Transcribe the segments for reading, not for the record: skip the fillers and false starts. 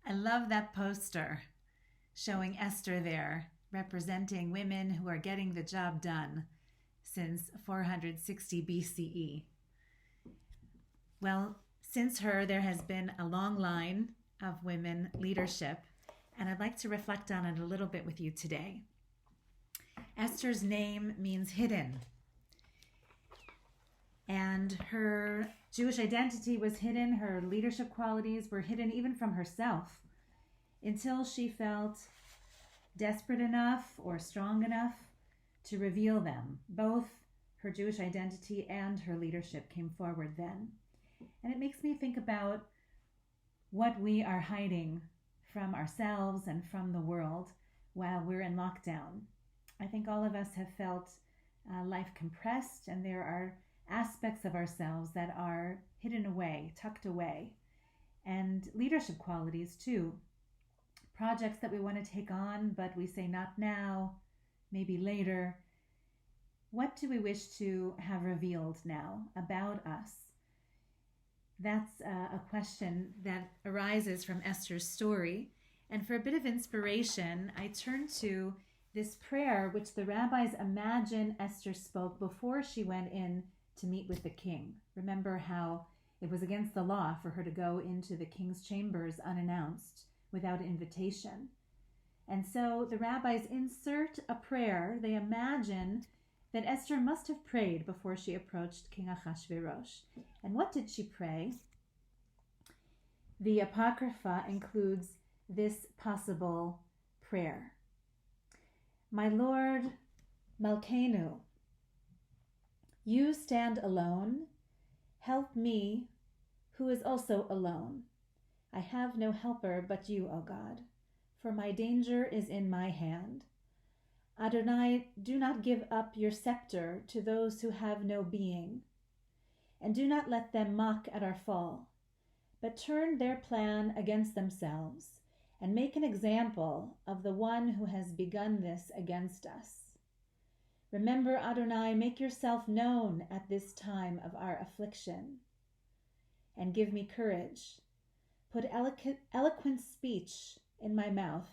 I love that poster showing Esther there, representing women who are getting the job done since 460 BCE. Well, since her, there has been a long line of women leadership, and I'd like to reflect on it a little bit with you today. Esther's name means hidden, and her Jewish identity was hidden. Her leadership qualities were hidden even from herself until she felt desperate enough or strong enough to reveal them. Both her Jewish identity and her leadership came forward then. And it makes me think about what we are hiding from ourselves and from the world while we're in lockdown. I think all of us have felt life compressed, and there are aspects of ourselves that are hidden away, tucked away, and leadership qualities too. Projects that we want to take on, but we say not now, maybe later. What do we wish to have revealed now about us? That's a question that arises from Esther's story. And for a bit of inspiration, I turn to this prayer which the rabbis imagine Esther spoke before she went in to meet with the king. Remember how it was against the law for her to go into the king's chambers unannounced, without invitation. And so the rabbis insert a prayer. They imagine that Esther must have prayed before she approached King Ahasuerus. And what did she pray? The Apocrypha includes this possible prayer. My Lord Malkeinu, you stand alone. Help me, who is also alone. I have no helper but you, O God, for my danger is in my hand. Adonai, do not give up your scepter to those who have no being, and do not let them mock at our fall, but turn their plan against themselves, and make an example of the one who has begun this against us. Remember, Adonai, make yourself known at this time of our affliction, and give me courage. Put eloquent speech in my mouth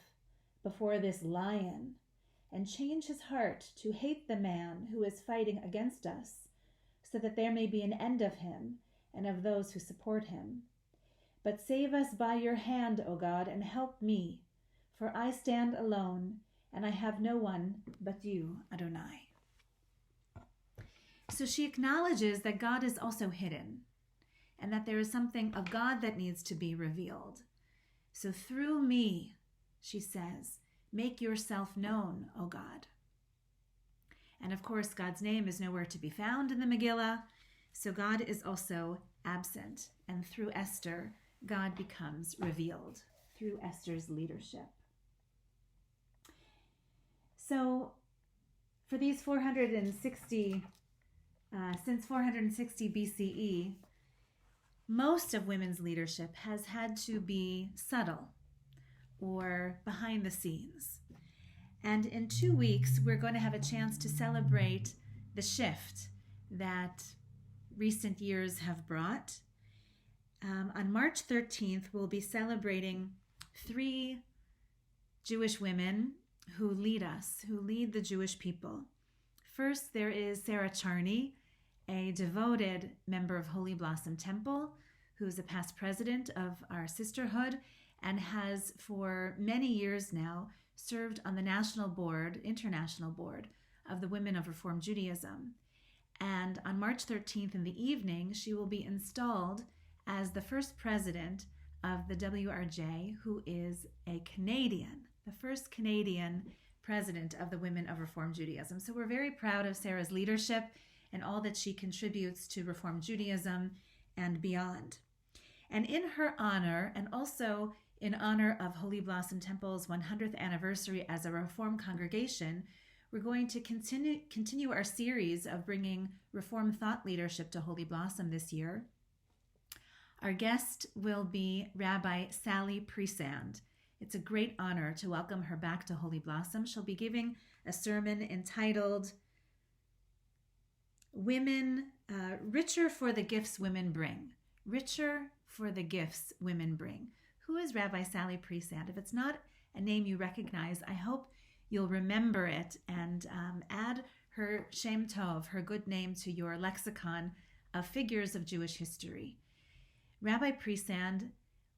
before this lion, and change his heart to hate the man who is fighting against us, so that there may be an end of him and of those who support him. But save us by your hand, O God, and help me, for I stand alone, and I have no one but you, Adonai. So she acknowledges that God is also hidden, and that there is something of God that needs to be revealed. So through me, she says, make yourself known, O God. And of course, God's name is nowhere to be found in the Megillah, so God is also absent. And through Esther, God becomes revealed through Esther's leadership. So for these 460, since 460 BCE, most of women's leadership has had to be subtle or behind the scenes. And in 2 weeks, we're going to have a chance to celebrate the shift that recent years have brought. On March 13th, we'll be celebrating 3 Jewish women who lead us, who lead the Jewish people. First, there is Sarah Charney, a devoted member of Holy Blossom Temple, who's a past president of our sisterhood and has for many years now served on the international board of the Women of Reform Judaism. And on March 13th in the evening, she will be installed as the first president of the WRJ, who is a Canadian, the first Canadian president of the Women of Reform Judaism. So we're very proud of Sarah's leadership and all that she contributes to Reform Judaism and beyond. And in her honor, and also in honor of Holy Blossom Temple's 100th anniversary as a Reform congregation, we're going to continue our series of bringing Reform thought leadership to Holy Blossom this year. Our guest will be Rabbi Sally Presand. It's a great honor to welcome her back to Holy Blossom. She'll be giving a sermon entitled Women, Richer for the Gifts Women Bring. Richer for the Gifts Women Bring. who is Rabbi Sally Priesand? If it's not a name you recognize, I hope you'll remember it and add her Shem Tov, her good name, to your lexicon of figures of Jewish history. Rabbi Priesand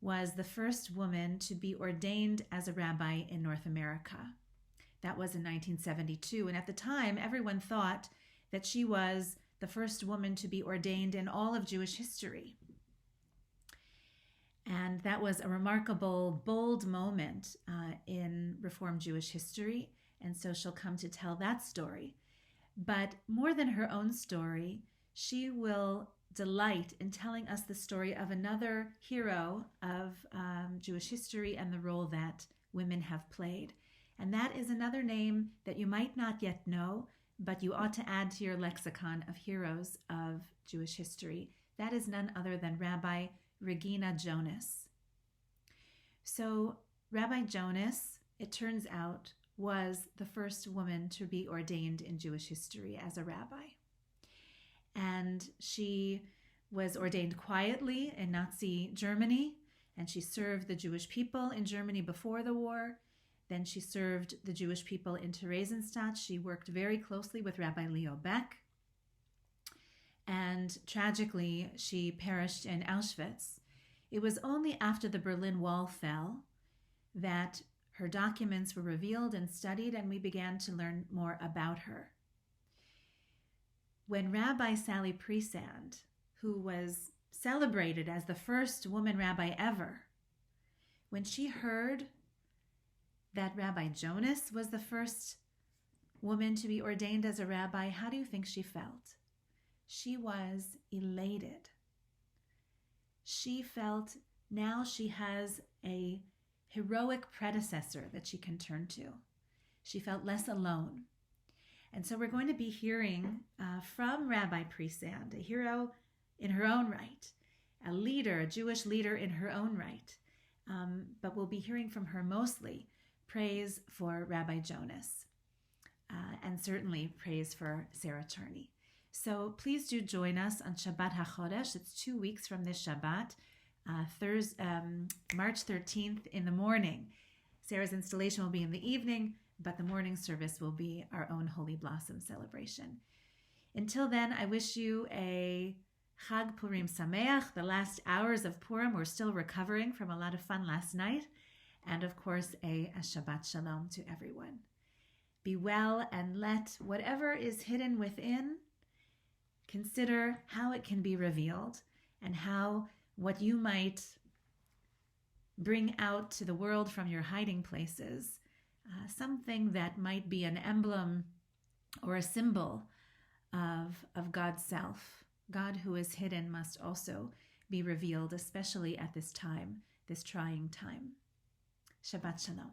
was the first woman to be ordained as a rabbi in North America. That was in 1972, and at the time, everyone thought that she was the first woman to be ordained in all of Jewish history. And that was a remarkable, bold moment in Reform Jewish history, and so she'll come to tell that story. But more than her own story, she will delight in telling us the story of another hero of Jewish history and the role that women have played. And that is another name that you might not yet know, but you ought to add to your lexicon of heroes of Jewish history. That is none other than Rabbi Regina Jonas. So Rabbi Jonas, it turns out, was the first woman to be ordained in Jewish history as a rabbi. And she was ordained quietly in Nazi Germany, and she served the Jewish people in Germany before the war. Then she served the Jewish people in Theresienstadt. She worked very closely with Rabbi Leo Beck. And tragically, she perished in Auschwitz. It was only after the Berlin Wall fell that her documents were revealed and studied, and we began to learn more about her. When Rabbi Sally Priesand, who was celebrated as the first woman rabbi ever, when she heard that Rabbi Jonas was the first woman to be ordained as a rabbi, how do you think she felt? She was elated. She felt now she has a heroic predecessor that she can turn to. She felt less alone. And so we're going to be hearing from Rabbi Priesand, a hero in her own right, a leader, a Jewish leader in her own right. But we'll be hearing from her mostly praise for Rabbi Jonas, and certainly praise for Sarah Charney. So please do join us on Shabbat HaChodesh. It's 2 weeks from this Shabbat, March 13th in the morning. Sarah's installation will be in the evening, but the morning service will be our own Holy Blossom celebration. Until then, I wish you a Chag Purim Sameach, the last hours of Purim. We're still recovering from a lot of fun last night. And of course, a Shabbat Shalom to everyone. Be well, and let whatever is hidden within, consider how it can be revealed, and how what you might bring out to the world from your hiding places, something that might be an emblem or a symbol of God's self. God who is hidden must also be revealed, especially at this time, this trying time. Shabbat Shalom.